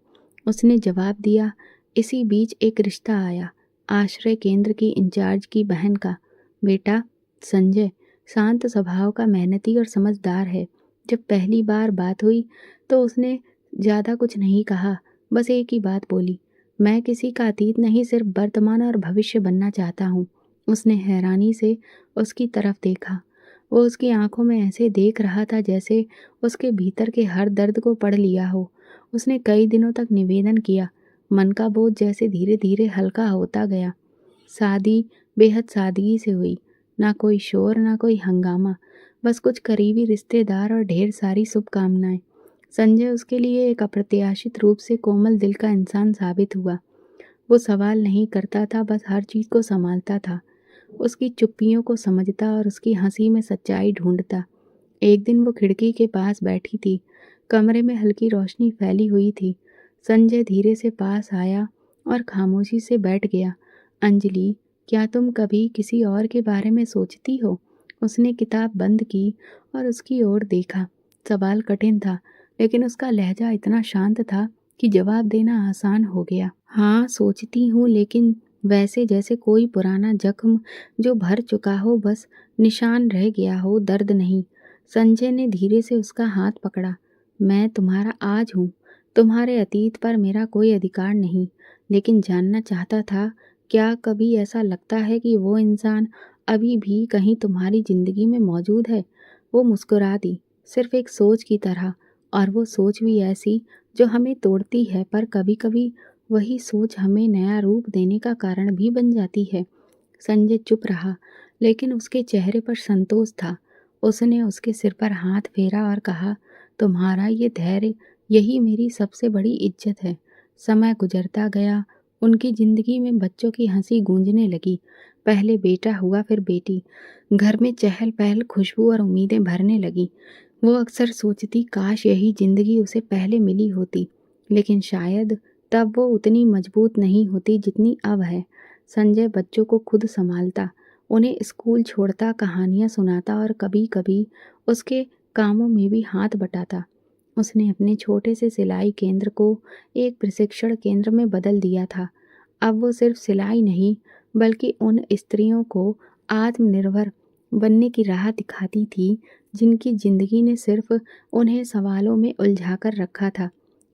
उसने जवाब दिया। इसी बीच एक रिश्ता आया, आश्रय केंद्र की इंचार्ज की बहन का। बेटा संजय शांत स्वभाव का, मेहनती और समझदार है। जब पहली बार बात हुई तो उसने ज़्यादा कुछ नहीं कहा, बस एक ही बात बोली, मैं किसी का अतीत नहीं, सिर्फ वर्तमान और भविष्य बनना चाहता हूँ। उसने हैरानी से उसकी तरफ देखा। वो उसकी आंखों में ऐसे देख रहा था जैसे उसके भीतर के हर दर्द को पढ़ लिया हो। उसने कई दिनों तक निवेदन किया। मन का बोझ जैसे धीरे धीरे हल्का होता गया। शादी बेहद सादगी से हुई। ना कोई शोर, ना कोई हंगामा, बस कुछ करीबी रिश्तेदार और ढेर सारी शुभकामनाएं। संजय उसके लिए एक अप्रत्याशित रूप से कोमल दिल का इंसान साबित हुआ। वो सवाल नहीं करता था, बस हर चीज़ को संभालता था। उसकी चुप्पियों को समझता और उसकी हंसी में सच्चाई ढूंढता। एक दिन वो खिड़की के पास बैठी थी। कमरे में हल्की रोशनी फैली हुई थी। संजय धीरे से पास आया और खामोशी से बैठ गया। अंजलि, क्या तुम कभी किसी और के बारे में सोचती हो? उसने किताब बंद की और उसकी ओर देखा। सवाल कठिन था, लेकिन उसका लहजा इतना शांत था कि जवाब देना आसान हो गया। हाँ, सोचती हूँ, लेकिन वैसे जैसे कोई पुराना जख्म जो भर चुका हो, बस निशान रह गया हो, दर्द नहीं। संजय ने धीरे से उसका हाथ पकड़ा। मैं तुम्हारा आज हूँ, तुम्हारे अतीत पर मेरा कोई अधिकार नहीं, लेकिन जानना चाहता था, क्या कभी ऐसा लगता है कि वो इंसान अभी भी कहीं तुम्हारी जिंदगी में मौजूद है? वो मुस्कुरा दी, सिर्फ एक सोच की तरह, और वो सोच भी ऐसी जो हमें तोड़ती है, पर कभी कभी वही सोच हमें नया रूप देने का कारण भी बन जाती है। संजय चुप रहा, लेकिन उसके चेहरे पर संतोष था। उसने उसके सिर पर हाथ फेरा और कहा, तुम्हारा ये धैर्य, यही मेरी सबसे बड़ी इज्जत है। समय गुजरता गया। उनकी जिंदगी में बच्चों की हंसी गूंजने लगी। पहले बेटा हुआ, फिर बेटी। घर में चहल पहल, खुशबू और उम्मीदें भरने लगी। वो अक्सर सोचती, काश यही जिंदगी उसे पहले मिली होती। लेकिन शायद तब वो उतनी मजबूत नहीं होती जितनी अब है। संजय बच्चों को खुद संभालता, उन्हें स्कूल छोड़ता, कहानियां सुनाता और कभी कभी उसके कामों में भी हाथ बटाता। उसने अपने छोटे से सिलाई केंद्र को एक प्रशिक्षण केंद्र में बदल दिया था। अब वो सिर्फ सिलाई नहीं, बल्कि उन स्त्रियों को आत्मनिर्भर बनने की राह दिखाती थी, जिनकी जिंदगी ने सिर्फ उन्हें सवालों में उलझा कर रखा था।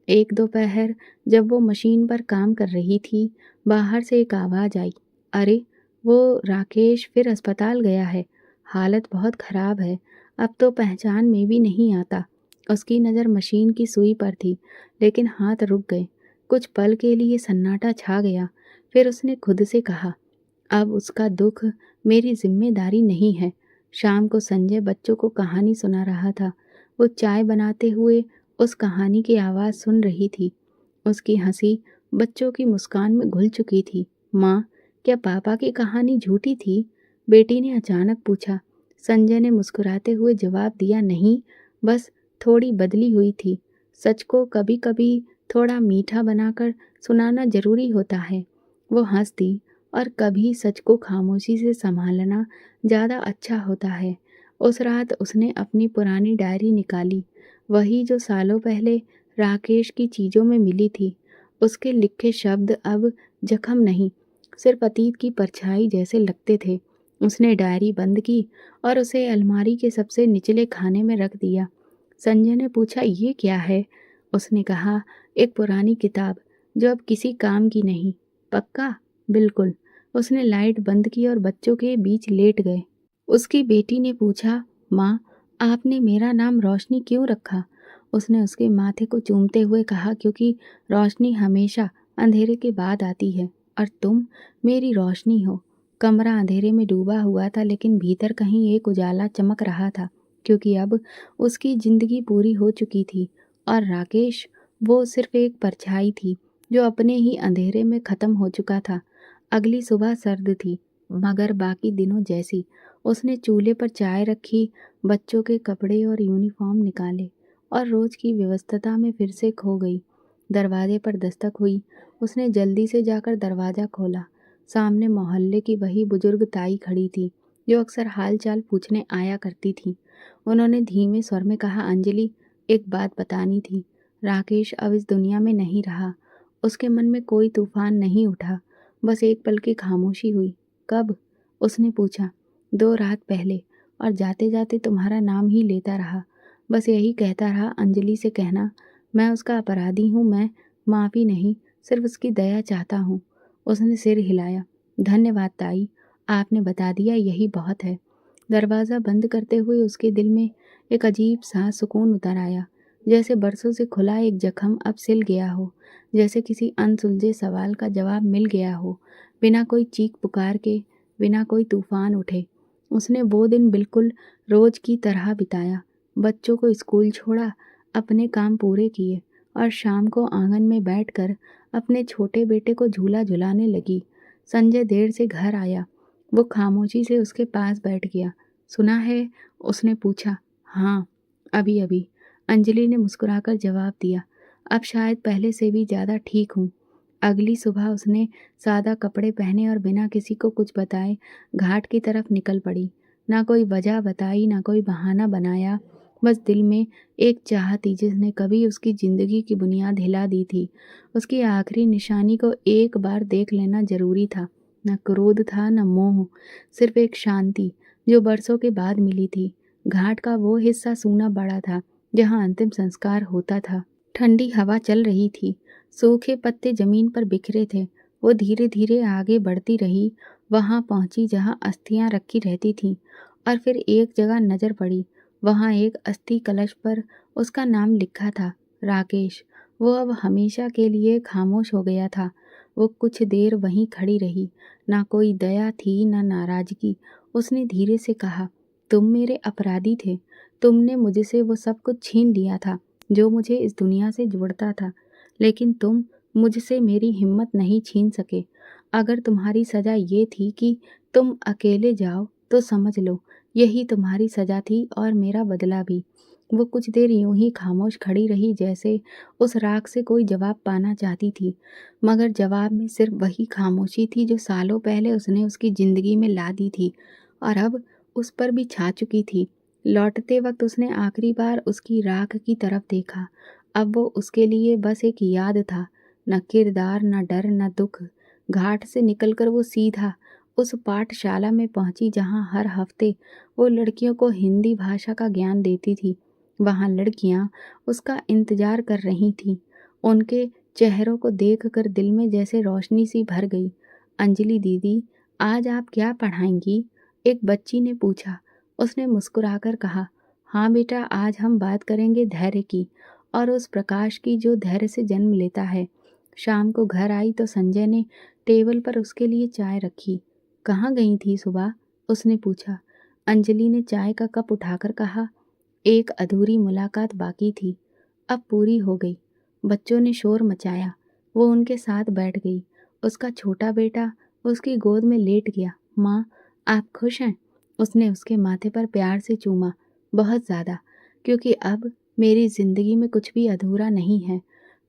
एक दोपहर जब वो मशीन पर काम कर रही थी, बाहर से एक आवाज़ आई, अरे, वो राकेश फिर अस्पताल गया है। हालत बहुत खराब है, अब तो पहचान में भी नहीं आता। उसकी नज़र मशीन की सुई पर थी, लेकिन हाथ रुक गए। कुछ पल के लिए सन्नाटा छा गया। फिर उसने खुद से कहा, अब उसका दुख मेरी जिम्मेदारी नहीं है। शाम को संजय बच्चों को कहानी सुना रहा था। वो चाय बनाते हुए उस कहानी की आवाज़ सुन रही थी। उसकी हंसी बच्चों की मुस्कान में घुल चुकी थी। माँ, क्या पापा की कहानी झूठी थी? बेटी ने अचानक पूछा। संजय ने मुस्कुराते हुए जवाब दिया, नहीं, बस थोड़ी बदली हुई थी। सच को कभी कभी थोड़ा मीठा बनाकर सुनाना जरूरी होता है। वो हंस दी, और कभी सच को खामोशी से संभालना ज़्यादा अच्छा होता है। उस रात उसने अपनी पुरानी डायरी निकाली, वही जो सालों पहले राकेश की चीज़ों में मिली थी। उसके लिखे शब्द अब जख्म नहीं, सिर्फ अतीत की परछाई जैसे लगते थे। उसने डायरी बंद की और उसे अलमारी के सबसे निचले खाने में रख दिया। संजय ने पूछा, ये क्या है? उसने कहा, एक पुरानी किताब जो अब किसी काम की नहीं। पक्का? बिल्कुल। उसने लाइट बंद की और बच्चों के बीच लेट गए। उसकी बेटी ने पूछा, माँ, आपने मेरा नाम रोशनी क्यों रखा? उसने उसके माथे को चूमते हुए कहा, क्योंकि रोशनी हमेशा अंधेरे के बाद आती है, और तुम मेरी रोशनी हो। कमरा अंधेरे में डूबा हुआ था, लेकिन भीतर कहीं एक उजाला चमक रहा था, क्योंकि अब उसकी जिंदगी पूरी हो चुकी थी, और राकेश, वो सिर्फ एक परछाई थी जो अपने ही अंधेरे में खत्म हो चुका था। अगली सुबह सर्द थी, मगर बाकी दिनों जैसी। उसने चूल्हे पर चाय रखी, बच्चों के कपड़े और यूनिफॉर्म निकाले, और रोज की व्यस्तता में फिर से खो गई। दरवाजे पर दस्तक हुई। उसने जल्दी से जाकर दरवाज़ा खोला। सामने मोहल्ले की वही बुजुर्ग ताई खड़ी थी, जो अक्सर हाल चाल पूछने आया करती थी। उन्होंने धीमे स्वर में कहा, अंजलि, एक बात बतानी थी। राकेश अब इस दुनिया में नहीं रहा। उसके मन में कोई तूफान नहीं उठा, बस एक पल की खामोशी हुई। कब? उसने पूछा। 2 रात पहले, और जाते जाते तुम्हारा नाम ही लेता रहा। बस यही कहता रहा, अंजलि से कहना मैं उसका अपराधी हूँ, मैं माफ़ी नहीं, सिर्फ उसकी दया चाहता हूँ। उसने सिर हिलाया। धन्यवाद ताई, आपने बता दिया, यही बहुत है। दरवाज़ा बंद करते हुए उसके दिल में एक अजीब सा सुकून उतर आया, जैसे बरसों से खुला एक जख्म अब सिल गया हो, जैसे किसी अनसुलझे सवाल का जवाब मिल गया हो, बिना कोई चीख पुकार के, बिना कोई तूफान उठे। उसने वो दिन बिल्कुल रोज की तरह बिताया। बच्चों को स्कूल छोड़ा, अपने काम पूरे किए, और शाम को आंगन में बैठकर अपने छोटे बेटे को झूला झुलाने लगी। संजय देर से घर आया। वो खामोशी से उसके पास बैठ गया। सुना है? उसने पूछा। हाँ, अभी अभी, अंजलि ने मुस्कुराकर जवाब दिया। अब शायद पहले से भी ज़्यादा ठीक हूँ। अगली सुबह उसने सादा कपड़े पहने और बिना किसी को कुछ बताए घाट की तरफ निकल पड़ी। ना कोई वजह बताई, ना कोई बहाना बनाया, बस दिल में एक चाह थी जिसने कभी उसकी ज़िंदगी की बुनियाद हिला दी थी। उसकी आखिरी निशानी को एक बार देख लेना जरूरी था। न क्रोध था, न मोह, सिर्फ एक शांति जो बरसों के बाद मिली थी। घाट का वो हिस्सा सूना पड़ा था, जहाँ अंतिम संस्कार होता था। ठंडी हवा चल रही थी, सूखे पत्ते जमीन पर बिखरे थे। वो धीरे धीरे आगे बढ़ती रही, वहां पहुंची जहां अस्थियां रखी रहती थीं, और फिर एक जगह नजर पड़ी। वहां एक अस्थि कलश पर उसका नाम लिखा था, राकेश। वो अब हमेशा के लिए खामोश हो गया था। वो कुछ देर वहीं खड़ी रही, ना कोई दया थी, ना नाराजगी। उसने धीरे से कहा, तुम मेरे अपराधी थे। तुमने मुझसे वो सब कुछ छीन लिया था जो मुझे इस दुनिया से जोड़ता था, लेकिन मुझसे मेरी हिम्मत नहीं छीन सके। अगर तुम्हारी सज़ा ये थी कि तुम अकेले जाओ, तो समझ लो यही तुम्हारी सज़ा थी और मेरा बदला भी। वो कुछ देर यूं ही खामोश खड़ी रही, जैसे उस राग से कोई जवाब पाना चाहती थी, मगर जवाब में सिर्फ वही खामोशी थी जो सालों पहले उसने उसकी ज़िंदगी में ला दी थी और अब उस पर भी छा चुकी थी। लौटते वक्त उसने आखिरी बार उसकी राख की तरफ देखा। अब वो उसके लिए बस एक याद था, न किरदार, न डर, न दुख। घाट से निकलकर वो सीधा उस पाठशाला में पहुंची जहां हर हफ्ते वो लड़कियों को हिंदी भाषा का ज्ञान देती थी। वहां लड़कियां उसका इंतजार कर रही थीं। उनके चेहरों को देखकर दिल में जैसे रोशनी सी भर गई। अंजलि दीदी, आज आप क्या पढ़ाएंगी? एक बच्ची ने पूछा। उसने मुस्कुराकर कहा, हाँ बेटा, आज हम बात करेंगे धैर्य की, और उस प्रकाश की जो धैर्य से जन्म लेता है। शाम को घर आई तो संजय ने टेबल पर उसके लिए चाय रखी। कहाँ गई थी सुबह? उसने पूछा। अंजलि ने चाय का कप उठाकर कहा, एक अधूरी मुलाकात बाकी थी, अब पूरी हो गई। बच्चों ने शोर मचाया। वो उनके साथ बैठ गई। उसका छोटा बेटा उसकी गोद में लेट गया। माँ, आप खुश हैं? उसने उसके माथे पर प्यार से चूमा। बहुत ज़्यादा, क्योंकि अब मेरी ज़िंदगी में कुछ भी अधूरा नहीं है।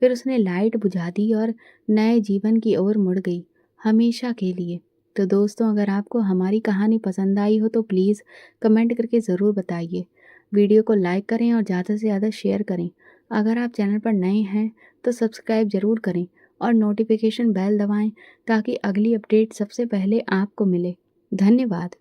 फिर उसने लाइट बुझा दी और नए जीवन की ओर मुड़ गई, हमेशा के लिए। तो दोस्तों, अगर आपको हमारी कहानी पसंद आई हो तो प्लीज़ कमेंट करके ज़रूर बताइए। वीडियो को लाइक करें और ज़्यादा से ज़्यादा शेयर करें। अगर आप चैनल पर नए हैं तो सब्सक्राइब ज़रूर करें और नोटिफिकेशन बेल दबाएं ताकि अगली अपडेट सबसे पहले आपको मिले। धन्यवाद।